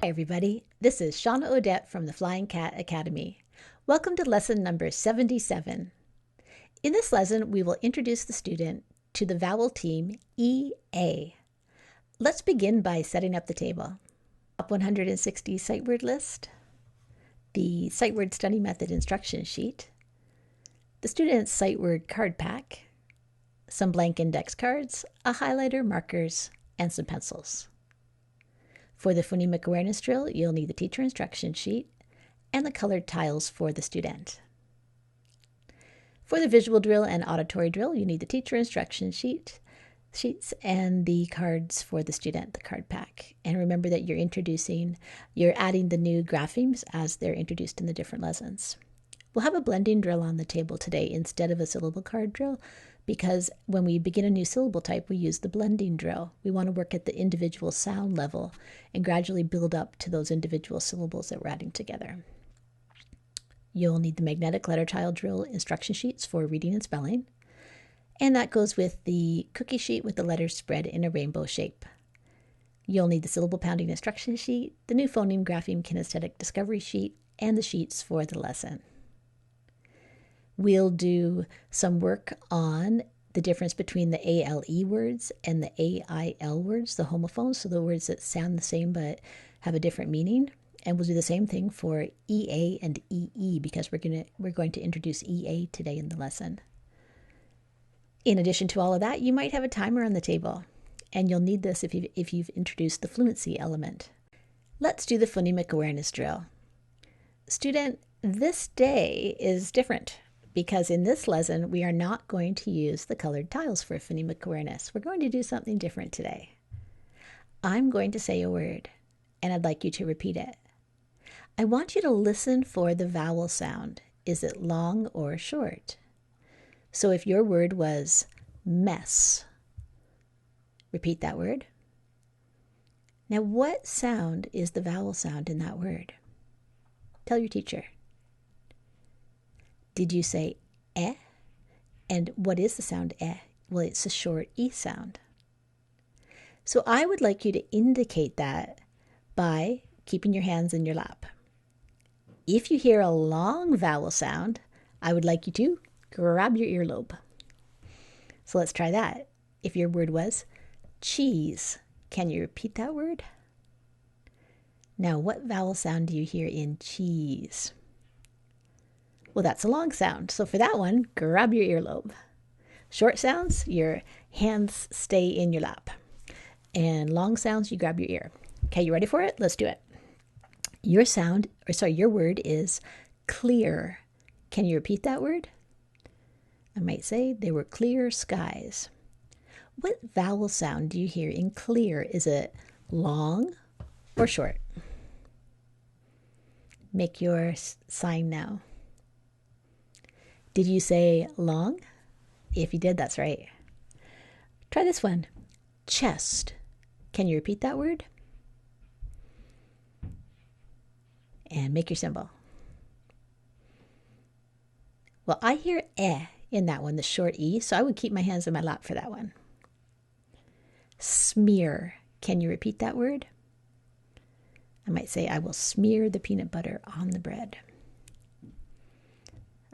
Hi everybody, this is Shawna Odette from the Flying Cat Academy. Welcome to lesson number 77. In this lesson, we will introduce the student to the vowel team EA. Let's begin by setting up the table. Top 160 sight word list, the sight word study method instruction sheet, the student's sight word card pack, some blank index cards, a highlighter, markers, and some pencils. For the phonemic awareness drill, you'll need the teacher instruction sheet and the colored tiles for the student. For the visual drill and auditory drill, you need the teacher instruction sheets and the cards for the student, the card pack. And remember that you're adding the new graphemes as they're introduced in the different lessons. We'll have a blending drill on the table today instead of a syllable card drill, because when we begin a new syllable type, we use the blending drill. We want to work at the individual sound level and gradually build up to those individual syllables that we're adding together. You'll need the magnetic letter tile drill instruction sheets for reading and spelling, and that goes with the cookie sheet with the letters spread in a rainbow shape. You'll need the syllable pounding instruction sheet, the new phoneme grapheme kinesthetic discovery sheet, and the sheets for the lesson. We'll do some work on the difference between the ALE words and the AIL words, the homophones, so the words that sound the same but have a different meaning. And we'll do the same thing for EA and EE because we're going to introduce EA today in the lesson. In addition to all of that, you might have a timer on the table, and you'll need this if you've introduced the fluency element. Let's do the phonemic awareness drill. Student, this day is different, because in this lesson, we are not going to use the colored tiles for phonemic awareness. We're going to do something different today. I'm going to say a word, and I'd like you to repeat it. I want you to listen for the vowel sound. Is it long or short? So if your word was mess, repeat that word. Now, what sound is the vowel sound in that word? Tell your teacher. Did you say eh? And what is the sound eh? Well, it's a short E sound. So I would like you to indicate that by keeping your hands in your lap. If you hear a long vowel sound, I would like you to grab your earlobe. So let's try that. If your word was cheese, can you repeat that word? Now, what vowel sound do you hear in cheese? Well, that's a long sound. So for that one, grab your earlobe. Short sounds, your hands stay in your lap. And long sounds, you grab your ear. Okay, you ready for it? Let's do it. Your word is clear. Can you repeat that word? I might say there were clear skies. What vowel sound do you hear in clear? Is it long or short? Make your sign now. Did you say long? If you did, that's right. Try this one. Chest. Can you repeat that word? And make your symbol. Well, I hear eh in that one, the short E, so I would keep my hands in my lap for that one. Smear. Can you repeat that word? I might say, I will smear the peanut butter on the bread.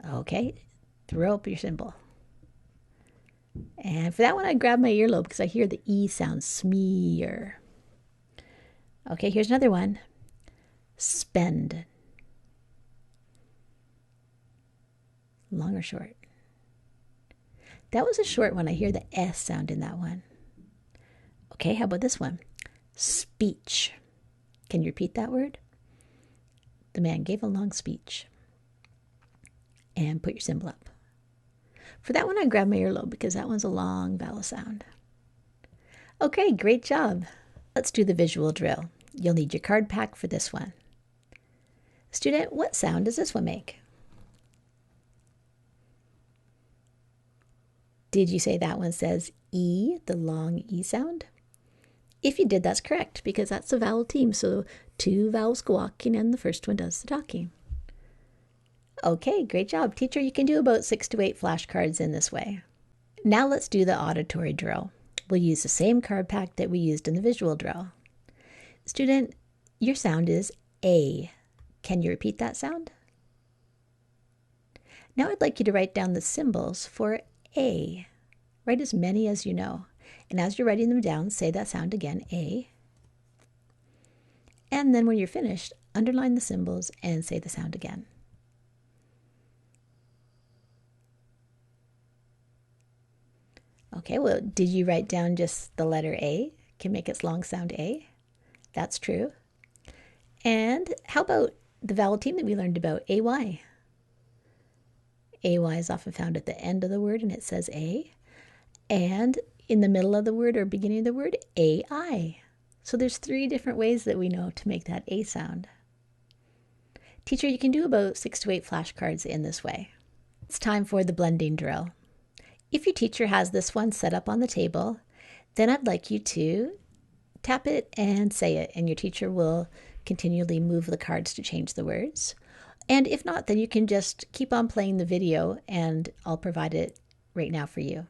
Okay, throw up your symbol. And for that one, I grab my earlobe because I hear the E sound, smear. Okay, here's another one. Spend. Long or short? That was a short one. I hear the S sound in that one. Okay, how about this one? Speech. Can you repeat that word? The man gave a long speech. And put your symbol up. For that one, I grab my earlobe because that one's a long vowel sound. Okay, great job. Let's do the visual drill. You'll need your card pack for this one. Student, what sound does this one make? Did you say that one says E, the long E sound? If you did, that's correct, because that's the vowel team. So 2 vowels go walking and the first one does the talking. Okay, great job. Teacher, you can do about 6 to 8 flashcards in this way. Now let's do the auditory drill. We'll use the same card pack that we used in the visual drill. Student, Your sound is A. Can you repeat that sound? Now I'd like you to write down the symbols for A. Write as many as you know. And as you're writing them down, say that sound again, A. And then when you're finished, underline the symbols and say the sound again. Okay, well, did you write down just the letter A? Can make its long sound A? That's true. And how about the vowel team that we learned about, AY? AY is often found at the end of the word and it says A. And in the middle of the word or beginning of the word, AI. So there's 3 different ways that we know to make that A sound. Teacher, you can do about 6 to 8 flashcards in this way. It's time for the blending drill. If your teacher has this one set up on the table, then I'd like you to tap it and say it, and your teacher will continually move the cards to change the words. And if not, then you can just keep on playing the video and I'll provide it right now for you.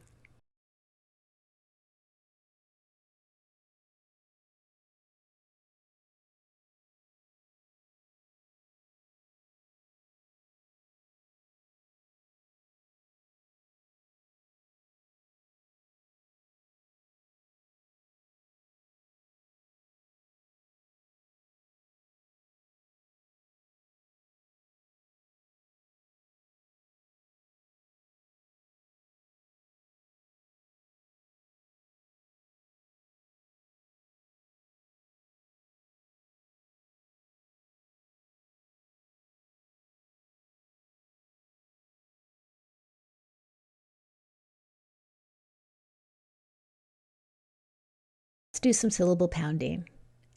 Let's do some syllable pounding.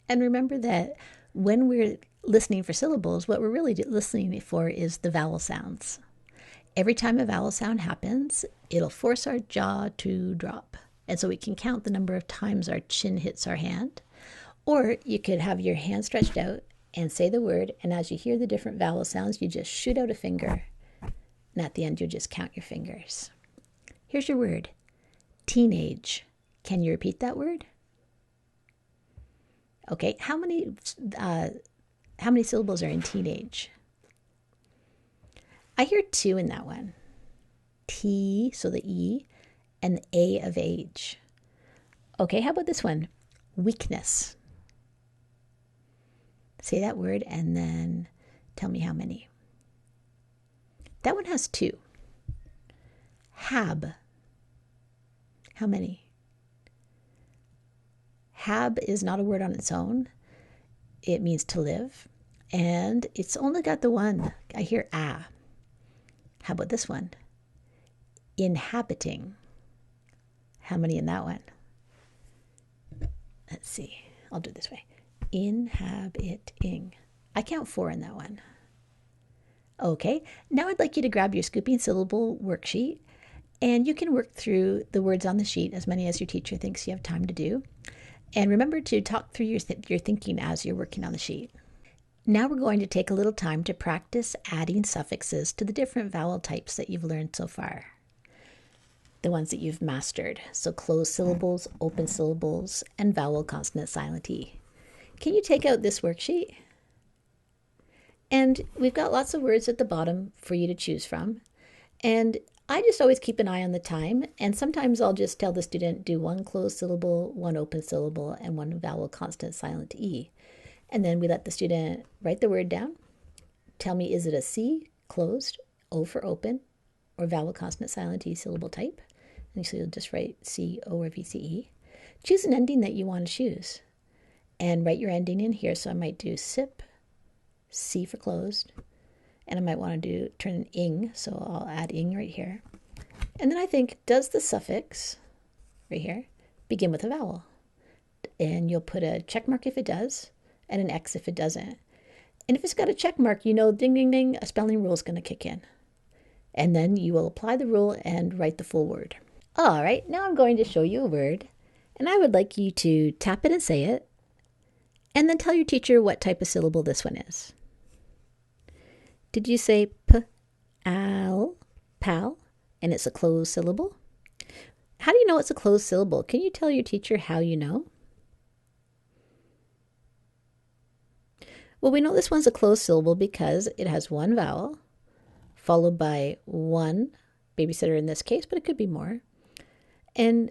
And remember that when we're listening for syllables, what we're really listening for is the vowel sounds. Every time a vowel sound happens, it'll force our jaw to drop. And so we can count the number of times our chin hits our hand. Or you could have your hand stretched out and say the word, and as you hear the different vowel sounds, you just shoot out a finger. And at the end, you just count your fingers. Here's your word, teenage. Can you repeat that word? Okay, how many syllables are in teenage? I hear 2 in that one. T, so the E, and the A of age. Okay, how about this one? Weakness. Say that word and then tell me how many. That one has 2. Hab. How many? Hab is not a word on its own. It means to live. And it's only got the one. I hear ah. How about this one? Inhabiting. How many in that one? Let's see. I'll do it this way. Inhabiting. I count 4 in that one. Okay, now I'd like you to grab your scooping syllable worksheet, and you can work through the words on the sheet, as many as your teacher thinks you have time to do. And remember to talk through your thinking as you're working on the sheet. Now we're going to take a little time to practice adding suffixes to the different vowel types that you've learned so far. The ones that you've mastered. So closed syllables, open syllables, and vowel, consonant, silent E. Can you take out this worksheet? And we've got lots of words at the bottom for you to choose from. And I just always keep an eye on the time, and sometimes I'll just tell the student do 1 closed syllable, 1 open syllable, and 1 vowel, consonant, silent E. And then we let the student write the word down. Tell me, is it a C, closed, O for open, or vowel, consonant, silent E syllable type? And so you'll just write C, O, or VCE. Choose an ending that you want to choose. And write your ending in here. So I might do sip, C for closed. And I might want to turn an ing, so I'll add ing right here. And then I think, does the suffix, right here, begin with a vowel? And you'll put a check mark if it does, and an X if it doesn't. And if it's got a check mark, you know, ding, ding, ding, a spelling rule is going to kick in. And then you will apply the rule and write the full word. All right, now I'm going to show you a word, and I would like you to tap it and say it, and then tell your teacher what type of syllable this one is. Did you say p-al, pal, and it's a closed syllable? How do you know it's a closed syllable? Can you tell your teacher how you know? Well, we know this one's a closed syllable because it has one vowel, followed by one babysitter in this case, but it could be more. And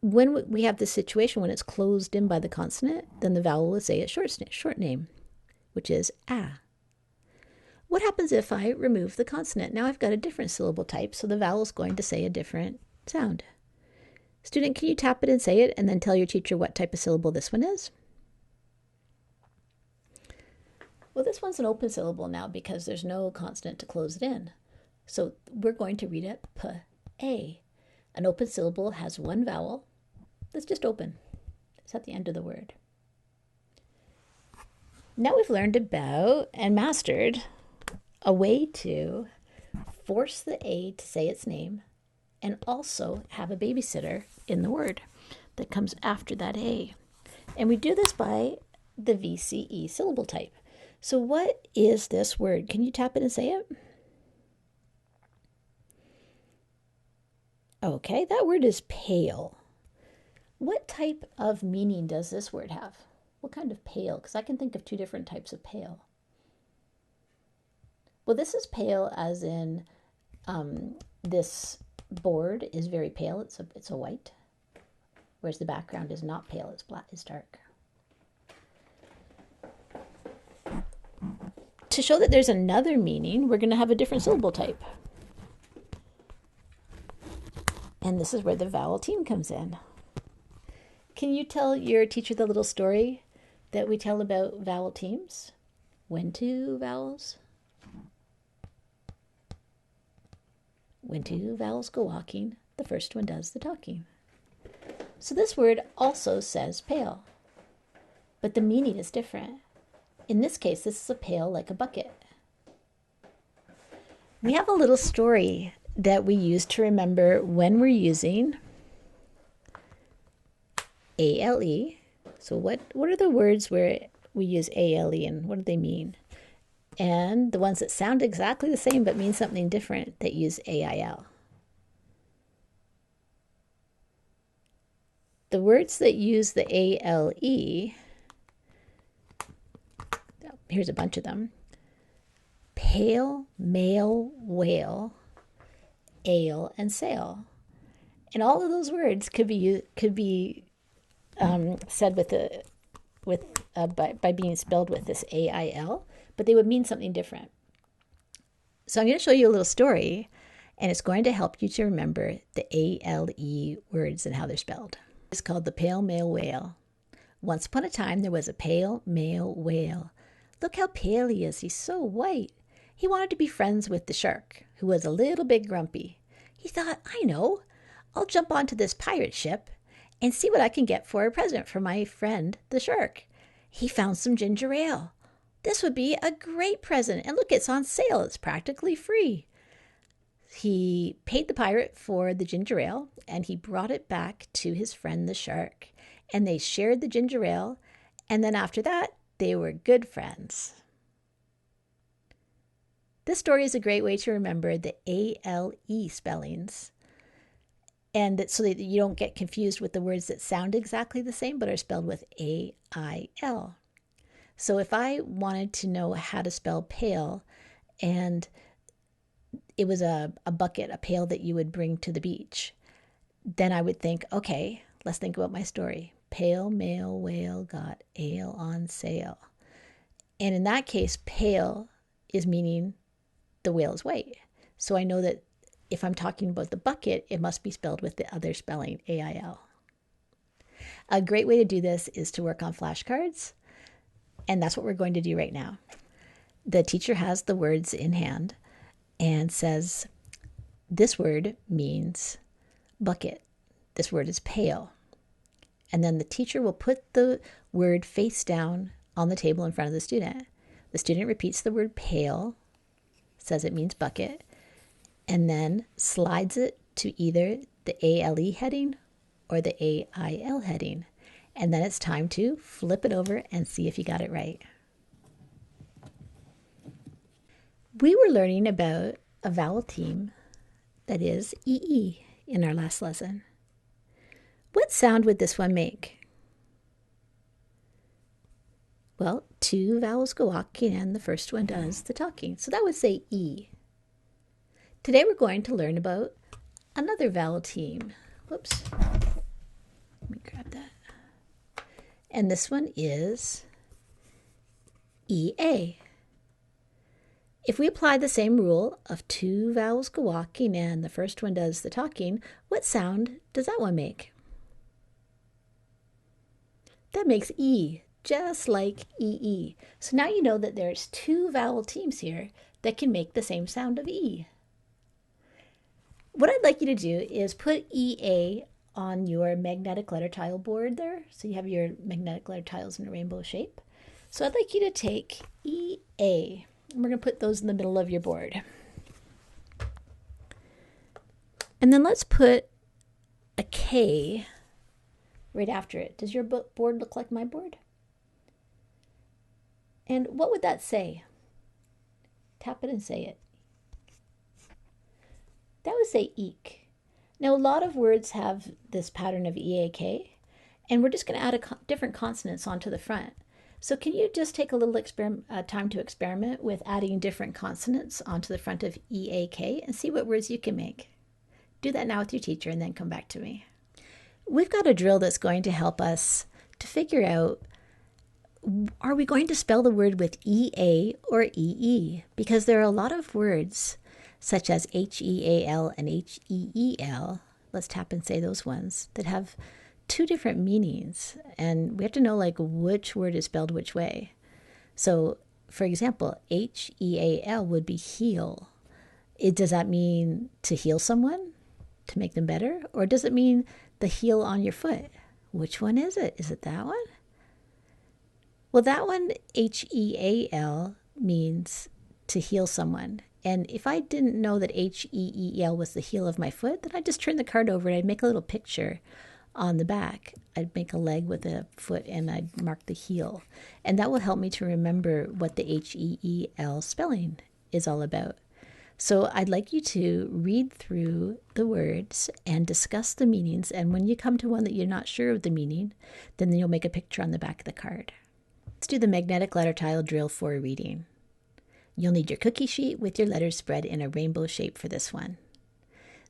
when we have this situation when it's closed in by the consonant, then the vowel will say its short name, which is ah. What happens if I remove the consonant? Now I've got a different syllable type, so the vowel is going to say a different sound. Student, can you tap it and say it, and then tell your teacher what type of syllable this one is? Well, this one's an open syllable now because there's no consonant to close it in. So we're going to read it p-a. An open syllable has one vowel that's just open. It's at the end of the word. Now we've learned about and mastered a way to force the A to say its name and also have a babysitter in the word that comes after that A. And we do this by the VCE syllable type. So what is this word? Can you tap it and say it? Okay, that word is pale. What type of meaning does this word have? What kind of pale? Because I can think of two different types of pale. Well, this is pale as in this board is very pale. It's a white, whereas the background is not pale. It's black. It's dark. To show that there's another meaning, we're going to have a different syllable type. And this is where the vowel team comes in. Can you tell your teacher the little story that we tell about vowel teams? When two vowels go walking, the first one does the talking. So this word also says pail, but the meaning is different. In this case, this is a pail like a bucket. We have a little story that we use to remember when we're using ALE. So what are the words where we use ALE and what do they mean? And the ones that sound exactly the same but mean something different that use AIL. The words that use the ALE, here's a bunch of them: pale, male, whale, ale, and sail. And all of those words could be said by being spelled with this AIL, but they would mean something different. So I'm going to show you a little story, and it's going to help you to remember the ALE words and how they're spelled. It's called The Pale Male Whale. Once upon a time, there was a pale male whale. Look how pale he is. He's so white. He wanted to be friends with the shark, who was a little bit grumpy. He thought, I know, I'll jump onto this pirate ship and see what I can get for a present for my friend, the shark. He found some ginger ale. This would be a great present, and look, it's on sale. It's practically free. He paid the pirate for the ginger ale, and he brought it back to his friend, the shark, and they shared the ginger ale, and then after that, they were good friends. This story is a great way to remember the ALE spellings, and so that you don't get confused with the words that sound exactly the same but are spelled with AIL. So if I wanted to know how to spell pale, and it was a bucket, a pail that you would bring to the beach, then I would think, okay, let's think about my story. Pale male whale got ale on sale. And in that case, pale is meaning the whale is white. So I know that if I'm talking about the bucket, it must be spelled with the other spelling, AIL. A great way to do this is to work on flashcards, and that's what we're going to do right now. The teacher has the words in hand and says, this word means bucket. This word is pale. And then the teacher will put the word face down on the table in front of the student. The student repeats the word pale, says it means bucket, and then slides it to either the ALE heading or the AIL heading. And then it's time to flip it over and see if you got it right. We were learning about a vowel team that is EE in our last lesson. What sound would this one make? Well, two vowels go walking and the first one does the talking. So that would say E. Today we're going to learn about another vowel team. Whoops. Let me grab that. And this one is EA. If we apply the same rule of two vowels go walking and the first one does the talking, what sound does that one make? That makes E, just like EE. So now you know that there's two vowel teams here that can make the same sound of E. What I'd like you to do is put EA on your magnetic letter tile board there. So you have your magnetic letter tiles in a rainbow shape. So I'd like you to take EA. And we're going to put those in the middle of your board. And then let's put a K right after it. Does your board look like my board? And what would that say? Tap it and say it. That would say eek. Now, a lot of words have this pattern of EAK, and we're just going to add different consonants onto the front. So can you just take a little time to experiment with adding different consonants onto the front of EAK and see what words you can make? Do that now with your teacher and then come back to me. We've got a drill that's going to help us to figure out, are we going to spell the word with EA or EE? Because there are a lot of words such as HEAL and HEEL, let's tap and say those ones, that have two different meanings, and we have to know like which word is spelled which way. So for example, HEAL would be heal. Does that mean to heal someone, to make them better, or does it mean the heel on your foot? Which one is it? Is it that one? Well, that one, HEAL, means to heal someone. And if I didn't know that HEEL was the heel of my foot, then I'd just turn the card over and I'd make a little picture on the back. I'd make a leg with a foot and I'd mark the heel. And that will help me to remember what the HEEL spelling is all about. So I'd like you to read through the words and discuss the meanings. And when you come to one that you're not sure of the meaning, then you'll make a picture on the back of the card. Let's do the magnetic letter tile drill for reading. You'll need your cookie sheet with your letters spread in a rainbow shape for this one.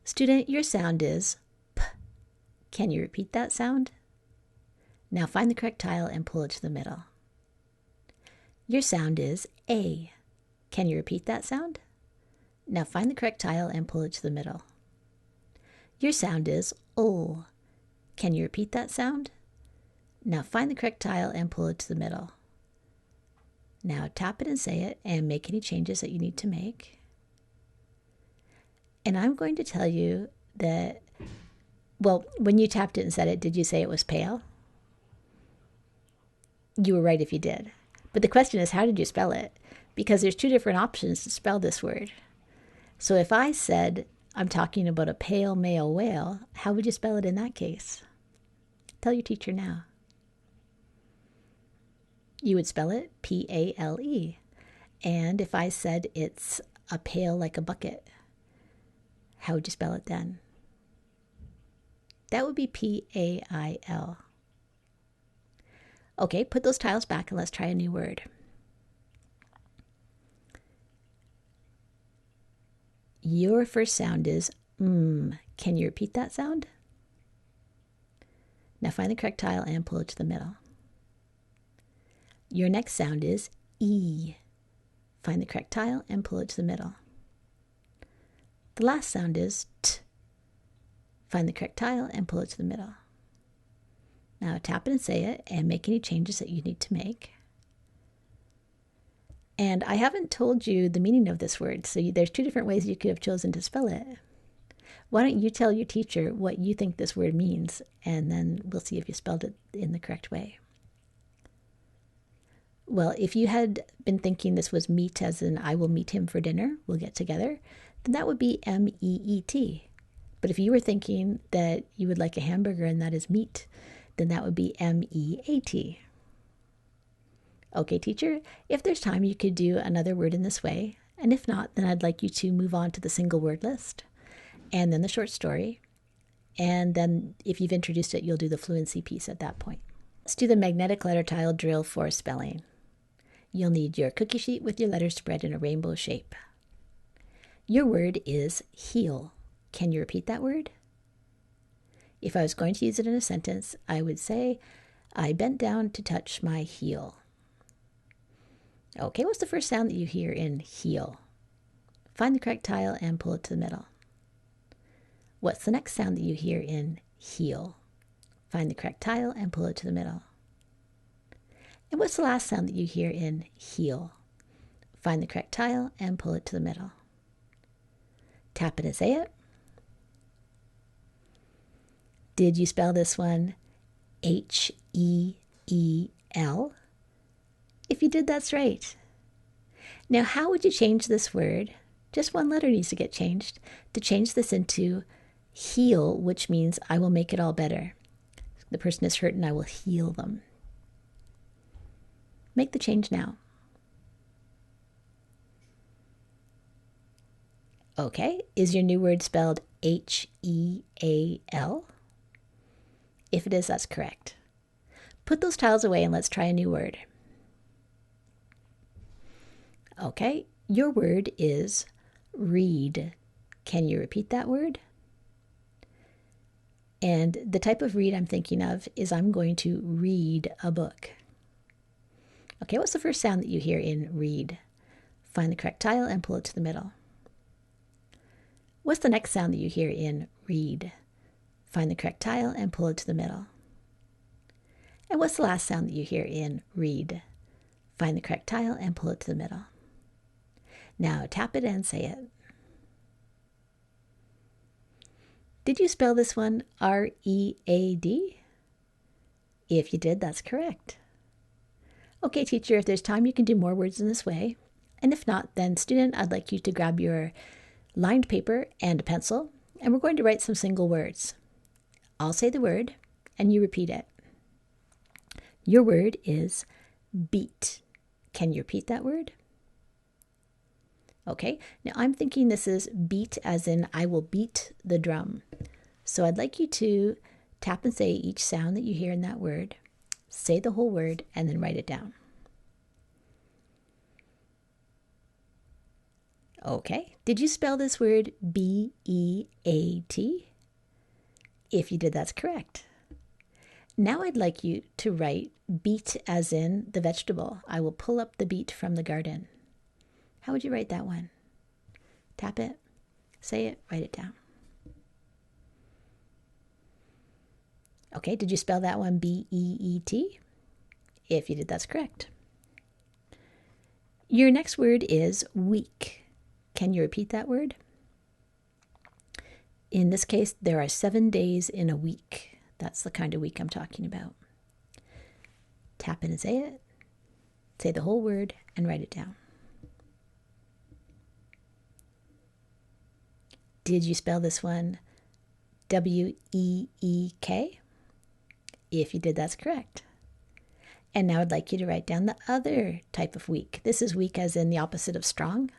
Student, your sound is P. Can you repeat that sound? Now find the correct tile and pull it to the middle. Your sound is A. Can you repeat that sound? Now find the correct tile and pull it to the middle. Your sound is O. Can you repeat that sound? Now find the correct tile and pull it to the middle. Now tap it and say it and make any changes that you need to make. And I'm going to tell you that, well, when you tapped it and said it, did you say it was pale? You were right if you did. But the question is, how did you spell it? Because there's two different options to spell this word. So if I said, I'm talking about a pale male whale, how would you spell it in that case? Tell your teacher now. You would spell it P-A-L-E. And if I said it's a pail like a bucket, how would you spell it then? That would be P-A-I-L. Okay, put those tiles back and let's try a new word. Your first sound is Can you repeat that sound? Now find the correct tile and pull it to the middle. Your next sound is E. Find the correct tile and pull it to the middle. The last sound is T. Find the correct tile and pull it to the middle. Now tap it and say it and make any changes that you need to make. And I haven't told you the meaning of this word, so there's two different ways you could have chosen to spell it. Why don't you tell your teacher what you think this word means, and then we'll see if you spelled it in the correct way. Well, if you had been thinking this was meet as in I will meet him for dinner, we'll get together, then that would be M-E-E-T. But if you were thinking that you would like a hamburger and that is meat, then that would be M-E-A-T. Okay, teacher, if there's time, you could do another word in this way. And if not, then I'd like you to move on to the single word list and then the short story. And then if you've introduced it, you'll do the fluency piece at that point. Let's do the magnetic letter tile drill for spelling. you'll need your cookie sheet with your letters spread in a rainbow shape. Your word is heel. Can you repeat that word? If I was going to use it in a sentence, I would say, I bent down to touch my heel. Okay, what's the first sound that you hear in heel? Find the correct tile and pull it to the middle. What's the next sound that you hear in heel? Find the correct tile and pull it to the middle. And what's the last sound that you hear in heel? Find the correct tile and pull it to the middle. Tap it and say it. Did you spell this one H-E-E-L? If you did, that's right. Now, how would you change this word? Just one letter needs to get changed to change this into heal, which means I will make it all better. The person is hurt and I will heal them. Make the change now. Okay, is your new word spelled H-E-A-L? If it is, that's correct. Put those tiles away and let's try a new word. Okay, your word is read. Can you repeat that word? And the type of read I'm thinking of is I'm going to read a book. Okay, what's the first sound that you hear in read? Find the correct tile and pull it to the middle. What's the next sound that you hear in read? Find the correct tile and pull it to the middle. And what's the last sound that you hear in read? Find the correct tile and pull it to the middle. Now tap it and say it. Did you spell this one R-E-A-D? If you did, that's correct. Okay, teacher, if there's time, you can do more words in this way. And if not, then student, I'd like you to grab your lined paper and a pencil, and we're going to write some single words. I'll say the word, and you repeat it. Your word is beat. Can you repeat that word? Okay, now I'm thinking this is beat as in I will beat the drum. So I'd like you to tap and say each sound that you hear in that word, say the whole word, and then write it down. Okay, did you spell this word B-E-A-T? If you did, that's correct. Now I'd like you to write beet as in the vegetable. I will pull up the beet from the garden. How would you write that one? Tap it, say it, write it down. Okay, did you spell that one B-E-E-T? If you did, that's correct. Your next word is week. Can you repeat that word? In this case, there are 7 days in a week. That's the kind of week I'm talking about. Tap it and say it. Say the whole word and write it down. Did you spell this one W-E-E-K? If you did, that's correct. And now I'd like you to write down the other type of weak. This is weak as in the opposite of strong.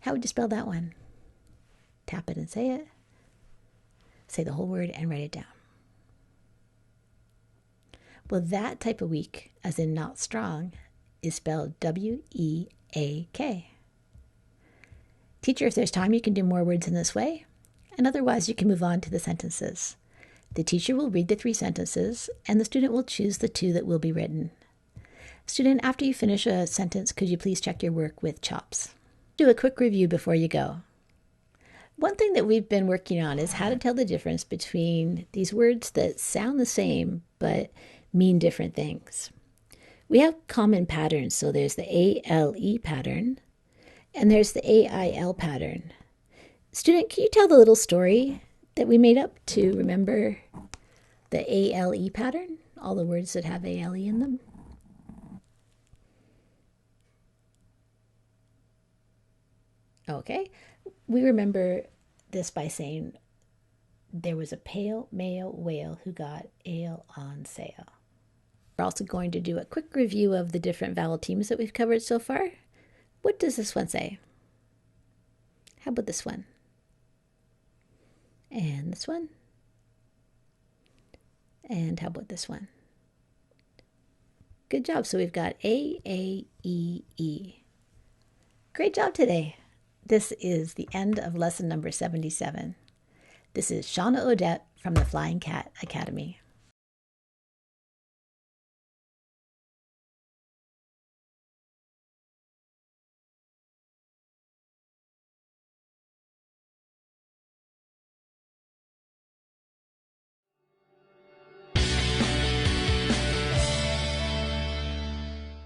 How would you spell that one? Tap it and say it. Say the whole word and write it down. Well, that type of weak, as in not strong, is spelled W-E-A-K. Teacher, if there's time, you can do more words in this way, and otherwise you can move on to the sentences. The teacher will read the 3 sentences, and the student will choose the 2 that will be written. Student, after you finish a sentence, could you please check your work with CHOPS? Do a quick review before you go. One thing that we've been working on is how to tell the difference between these words that sound the same but mean different things. We have common patterns, so there's the A-L-E pattern, and there's the A-I-L pattern. Student, can you tell the little story that we made up to remember the A-L-E pattern? All the words that have A-L-E in them. Okay, we remember this by saying there was a pale male whale who got ale on sale. We're also going to do a quick review of the different vowel teams that we've covered so far. What does this one say? How about this one? And this one? And how about this one? Good job. So we've got A, A, E, E. Great job today. This is the end of lesson number 77. This is Shawna Odette from the Flying Cat Academy.